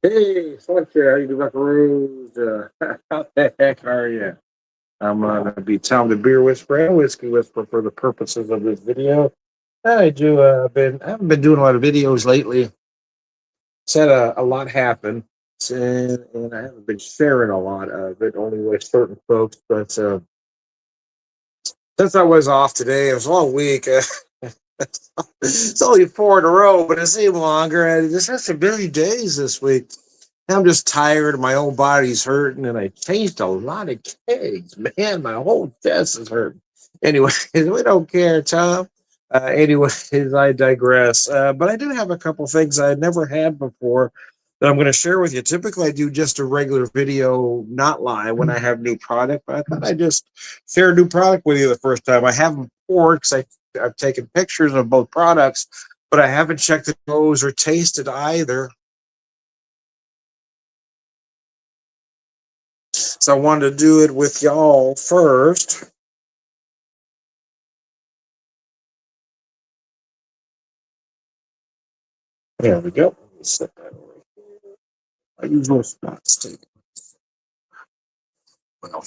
Hey, Sunshine, how you doing, Buckaroos? How the heck are you? I'm gonna be Tom the Beer Whisperer and Whiskey Whisperer for the purposes of this video. I haven't been doing a lot of videos lately. Said a lot happened, and I haven't been sharing a lot of it, only with certain folks. But since I was off today, it was a long week. It's only four in a row, but it seemed longer. I just had some busy days this week. I'm just tired. My whole body's hurting, and I changed a lot of kegs. Man, my whole chest is hurting. Anyway, we don't care, Tom. Anyways, I digress. But I do have a couple things I had never had before that I'm going to share with you. Typically, I do just a regular video, not live, when I have new product. But I thought I'd just share a new product with you the first time. I haven't poured because I've taken pictures of both products, but I haven't checked the nose or tasted either. So I wanted to do it with y'all first. There we go. Set that over here. My usual spots take. Well,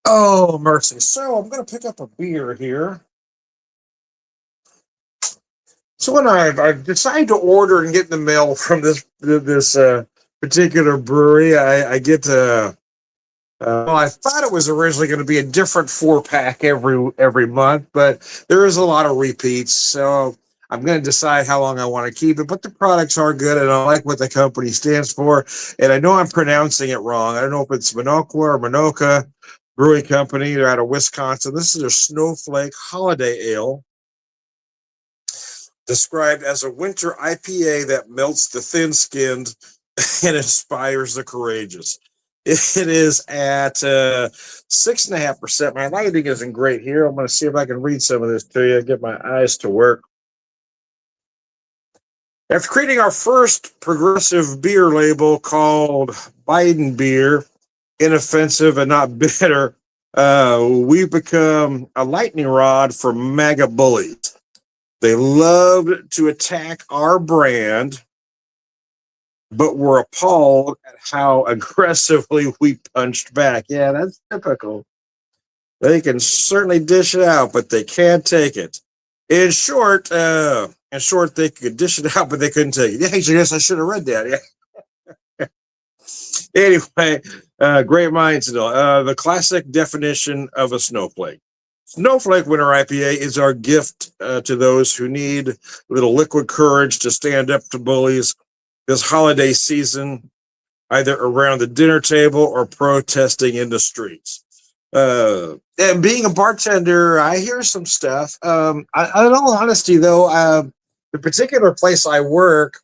oh mercy! So I'm going to pick up a beer here. So when I've decided to order and get in the mail from this particular brewery, I get to. Well, I thought it was originally going to be a different 4 pack every month, but there is a lot of repeats. So I'm going to decide how long I want to keep it. But the products are good, and I like what the company stands for. And I know I'm pronouncing it wrong. I don't know if it's Minocqua or Minoka Brewing Company. They're out of Wisconsin. This is their Snowflake Holiday Ale, described as a winter IPA that melts the thin-skinned and inspires the courageous. It is at 6.5%. My lighting isn't great here. I'm going to see if I can read some of this to you, get my eyes to work. After creating our first progressive beer label called Biden Beer, inoffensive and not bitter, we've become a lightning rod for MAGA bullies. They loved to attack our brand, but were appalled at how aggressively we punched back. Yeah, that's typical. They can certainly dish it out, but they can't take it. In short, they could dish it out, but they couldn't take it. Yeah, I guess I should have read that. Yeah. Anyway, great minds, though. The classic definition of a snowflake. Snowflake Winter IPA is our gift to those who need a little liquid courage to stand up to bullies this holiday season, either around the dinner table or protesting in the streets. And being a bartender, I hear some stuff. In all honesty, though, the particular place I work,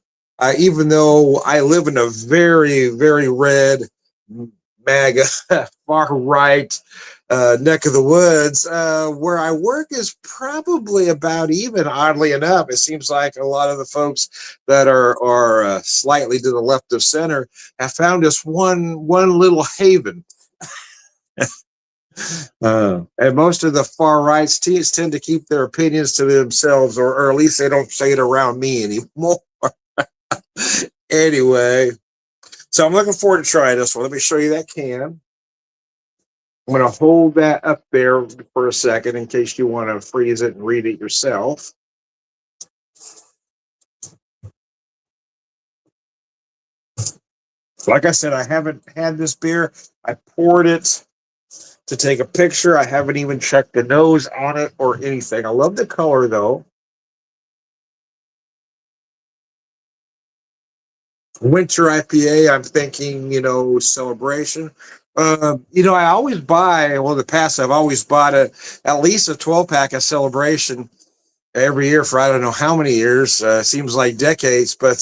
even though I live in a very, very red, MAGA, far right neck of the woods, where I work is probably about even, oddly enough. It seems like a lot of the folks that are slightly to the left of center have found us one little haven. And most of the far rights tend to keep their opinions to themselves, or at least they don't say it around me anymore. Anyway, so I'm looking forward to trying this one. Let me show you that can. I'm going to hold that up there for a second in case you want to freeze it and read it yourself. Like I said, I haven't had this beer. I poured it to take a picture. I haven't even checked the nose on it or anything. I love the color, though. Winter IPA, I'm thinking, celebration. I always buy, well, in the past, I've always bought at least a 12-pack of Celebration every year for I don't know how many years. Seems like decades. But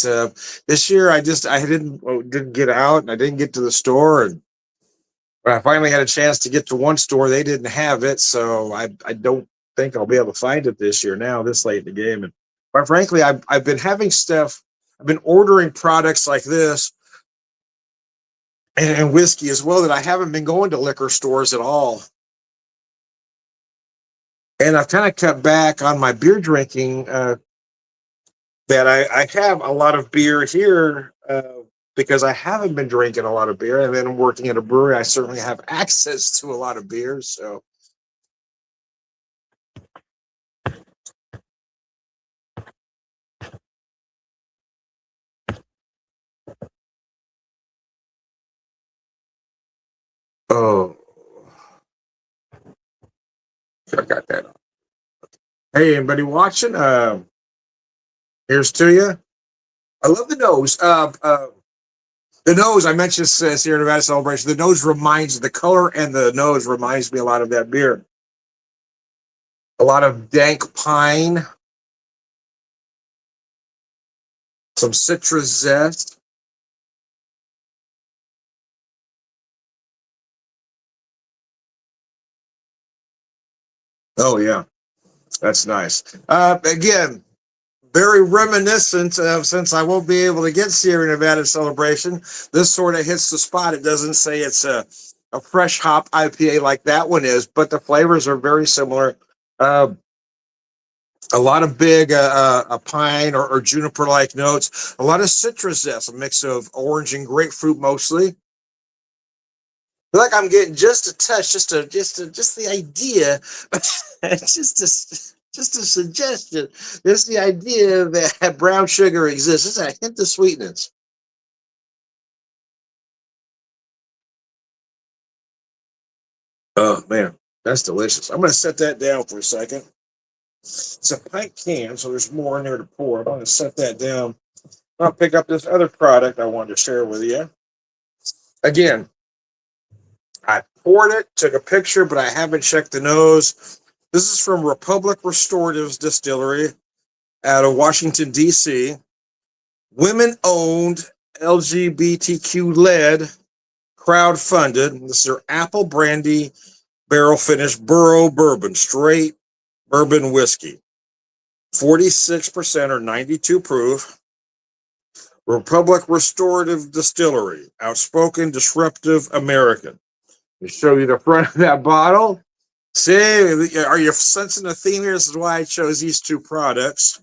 this year, I didn't get out, and I didn't get to the store. And when I finally had a chance to get to one store, they didn't have it. So I don't think I'll be able to find it this year now, this late in the game. And quite frankly, I've been having stuff. I've been ordering products like this and whiskey as well that I haven't been going to liquor stores at all. And I've kind of cut back on my beer drinking that I have a lot of beer here because I haven't been drinking a lot of beer, and then I'm working at a brewery. I certainly have access to a lot of beer. So, oh, I got that. Hey, anybody watching? Here's to you. I love the nose. The nose, I mentioned Sierra Nevada Celebration. The nose reminds the color, and the nose reminds me a lot of that beer. A lot of dank pine, some citrus zest. Oh yeah, that's nice. Again, very reminiscent of, since I won't be able to get Sierra Nevada Celebration. This sort of hits the spot. It doesn't say it's a fresh hop IPA like that one is, but the flavors are very similar. Uh, a lot of big pine or juniper like notes, a lot of citrus zest, a mix of orange and grapefruit mostly. I feel like I'm getting just a touch, just the idea, just a suggestion, just the idea that brown sugar exists. It's a hint of sweetness. Oh man, that's delicious. I'm gonna set that down for a second. It's a pint can, so there's more in there to pour. I'm gonna set that down. I'll pick up this other product I wanted to share with you. Again, I poured it, took a picture, but I haven't checked the nose. This is from Republic Restoratives Distillery out of Washington, D.C. Women owned, LGBTQ led, crowd funded. This is their apple brandy barrel finished Burrow bourbon, straight bourbon whiskey. 46% or 92 proof. Republic Restorative Distillery, outspoken, disruptive American. Let me show you the front of that bottle. See, are you sensing the theme here? This is why I chose these two products.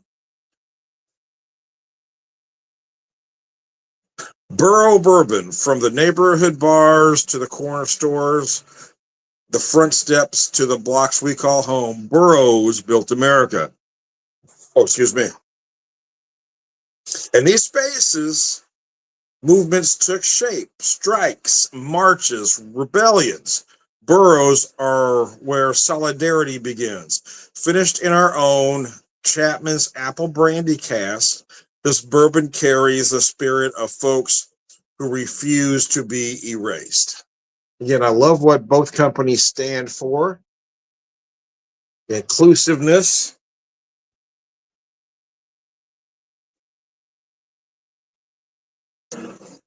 Burrow bourbon, from the neighborhood bars to the corner stores, the front steps to the blocks we call home. Burroughs built America. Oh, excuse me. In these spaces, movements took shape, strikes, marches, rebellions. Boroughs are where solidarity begins. Finished in our own Chapman's Apple Brandy cask, this bourbon carries the spirit of folks who refuse to be erased. Again, I love what both companies stand for. Inclusiveness.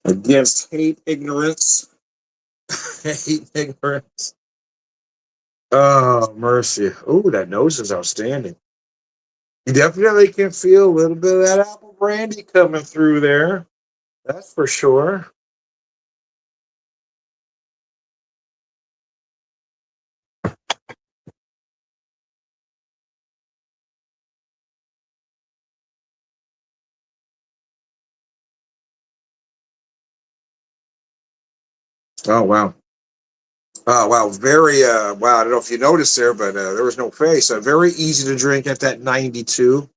Against hate, ignorance. Hate, ignorance. Oh, mercy. Oh, that nose is outstanding. You definitely can feel a little bit of that apple brandy coming through there. That's for sure. Oh, wow. Oh, wow. Very, wow. I don't know if you noticed there, but there was no face. Very easy to drink at that 92.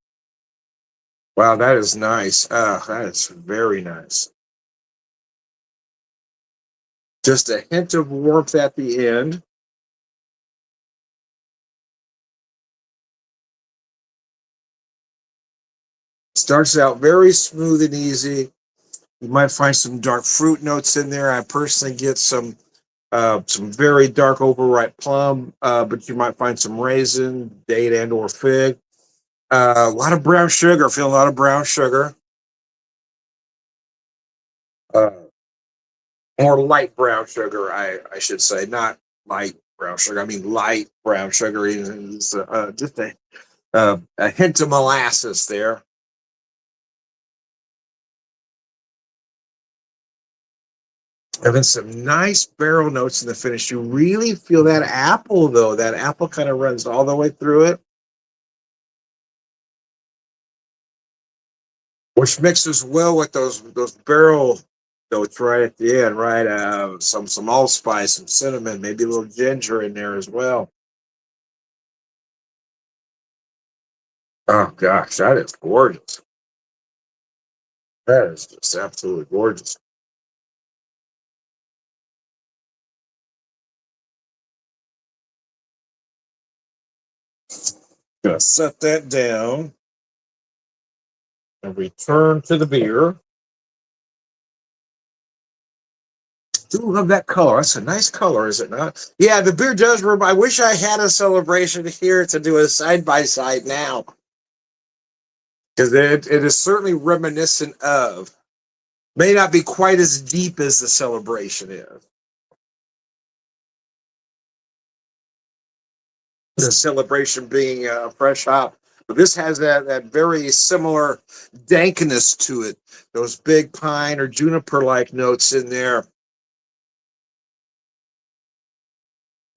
Wow, that is nice. That is very nice. Just a hint of warmth at the end. Starts out very smooth and easy. You might find some dark fruit notes in there. I personally get some very dark overripe plum, but you might find some raisin, date, and or fig. A lot of brown sugar. Feel a lot of brown sugar. Uh, More light brown sugar, I should say, not light brown sugar. I mean light brown sugar. Is just a hint of molasses there. And then some nice barrel notes in the finish. You really feel that apple, though. That apple kind of runs all the way through it. which mixes well with those barrel notes right at the end, right? Some allspice, some cinnamon, maybe a little ginger in there as well. Oh gosh, that is gorgeous. That is just absolutely gorgeous. Gonna set that down and return to the beer. Do love that color. That's a nice color, is it not? Yeah, the beer does remind. I wish I had a celebration here to do a side by side now, because it is certainly reminiscent of. May not be quite as deep as the celebration is. The celebration being a fresh hop, but this has that very similar dankness to it. Those big pine or juniper like notes in there,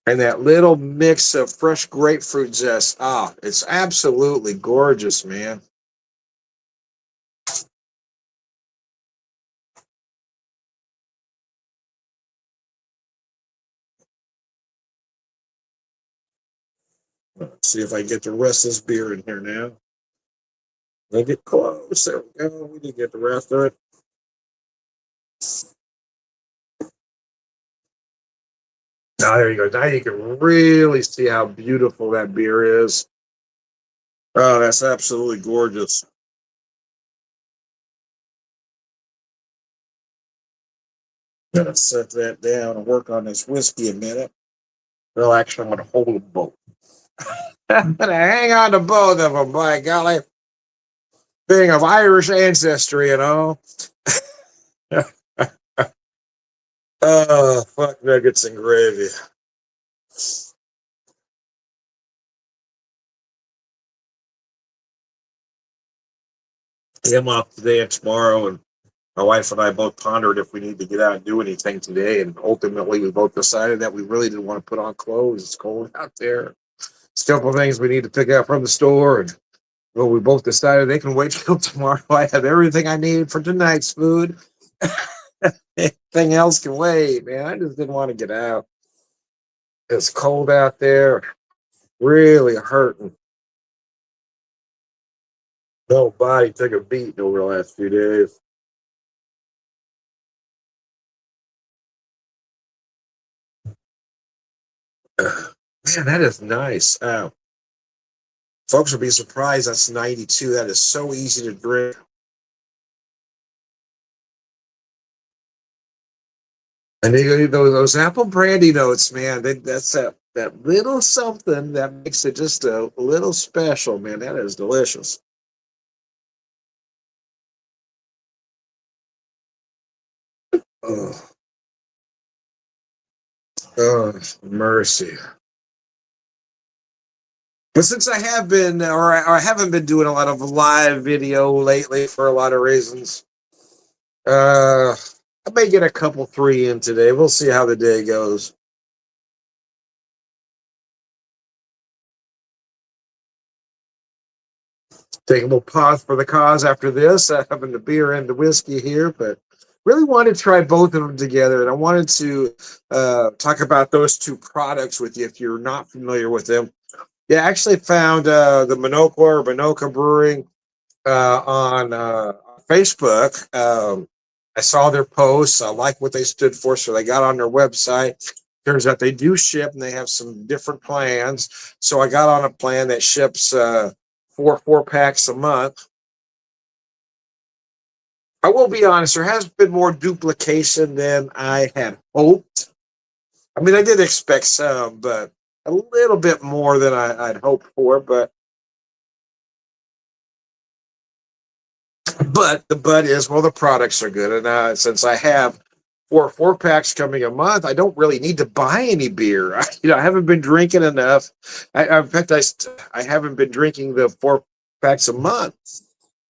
and that little mix of fresh grapefruit zest. Ah, it's absolutely gorgeous, man. Let's see if I can get the rest of this beer in here now. Let get close. There we go. We did get the rest of it. Now there you go. Now you can really see how beautiful that beer is. Oh, that's absolutely gorgeous. Gonna set that down and work on this whiskey a minute. Well, actually, I'm gonna hold them both. I'm gonna hang on to both of them, by golly. Being of Irish ancestry and all. Oh, fuck nuggets and gravy. I'm off today and tomorrow, and my wife and I both pondered if we need to get out and do anything today, and ultimately we both decided that we really didn't want to put on clothes. It's cold out there. It's a couple of things we need to pick up from the store, and well, we both decided they can wait till tomorrow. I have everything I need for tonight's food. Anything else can wait, man. I just didn't want to get out. It's cold out there, really hurting. No body took a beating over the last few days. Man, that is nice. Folks will be surprised that's 92. That is so easy to drink. And those apple brandy notes, man, that's that little something that makes it just a little special, man. That is delicious. Oh, oh, mercy. But since I have been, or I haven't been doing a lot of live video lately for a lot of reasons, I may get a couple three in today. We'll see how the day goes. Take a little pause for the cause after this, having the beer and the whiskey here, but really wanted to try both of them together. And I wanted to talk about those two products with you if you're not familiar with them. Yeah, I actually found the Minoka Brewing on Facebook. I saw their posts. I like what they stood for, so they got on their website. Turns out they do ship, and they have some different plans. So I got on a plan that ships four packs a month. I will be honest, there has been more duplication than I had hoped. I mean, I did expect some, but a little bit more than I'd hoped for. But the is, well, the products are good, and since I have four packs coming a month, I don't really need to buy any beer. I haven't been drinking enough. In fact, I haven't been drinking the 4 packs a month.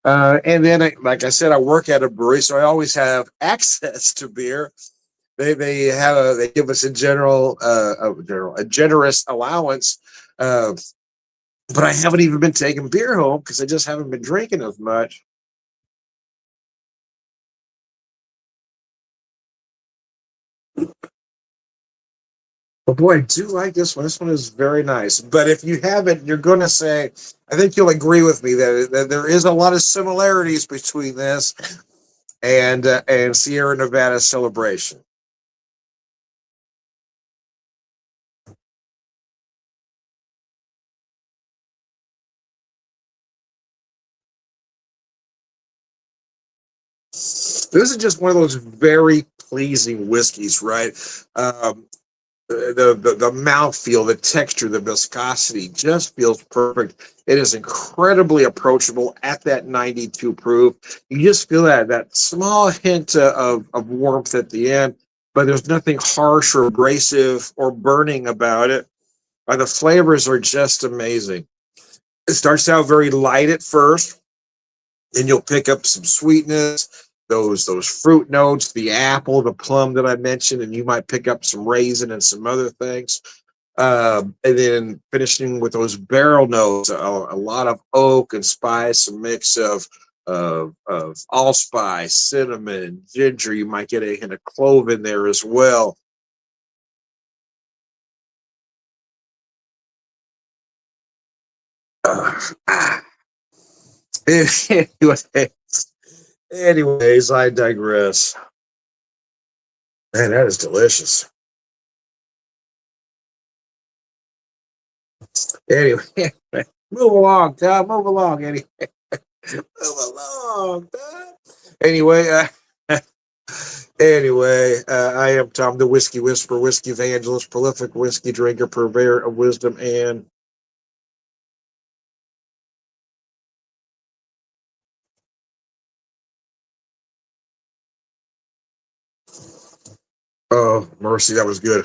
And then, like I said, I work at a brewery, so I always have access to beer. They give us a generous allowance, but I haven't even been taking beer home because I just haven't been drinking as much. But boy, I do like this one. This one is very nice. But if you haven't, you're going to say, I think you'll agree with me that there is a lot of similarities between this and Sierra Nevada Celebration. This is just one of those very pleasing whiskeys, right? Um, the mouthfeel, the texture, the viscosity just feels perfect. It is incredibly approachable at that 92 proof. You just feel that small hint of warmth at the end, but there's nothing harsh or abrasive or burning about it. The flavors are just amazing. It starts out very light at first, then you'll pick up some sweetness, those fruit notes, the apple, the plum that I mentioned, and you might pick up some raisin and some other things. And then finishing with those barrel notes, a lot of oak and spice, a mix of allspice, cinnamon, ginger. You might get a hint of clove in there as well. Ah. anyways, anyways, I digress. Man, that is delicious. Anyway, move along, Tom. Move along, Eddie. Move along, Tom. Anyway, I am Tom, the Whiskey Whisperer, Whiskey Evangelist, prolific whiskey drinker, purveyor of wisdom, and oh mercy, that was good.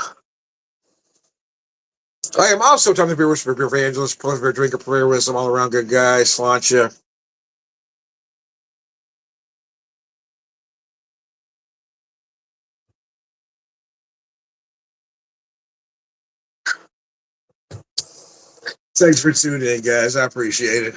I am also Tom, the Beer Whisperer, Beer Evangelist, prolific drinker, purveyor of wisdom, all around good guy. Sláinte. Thanks for tuning in, guys. I appreciate it.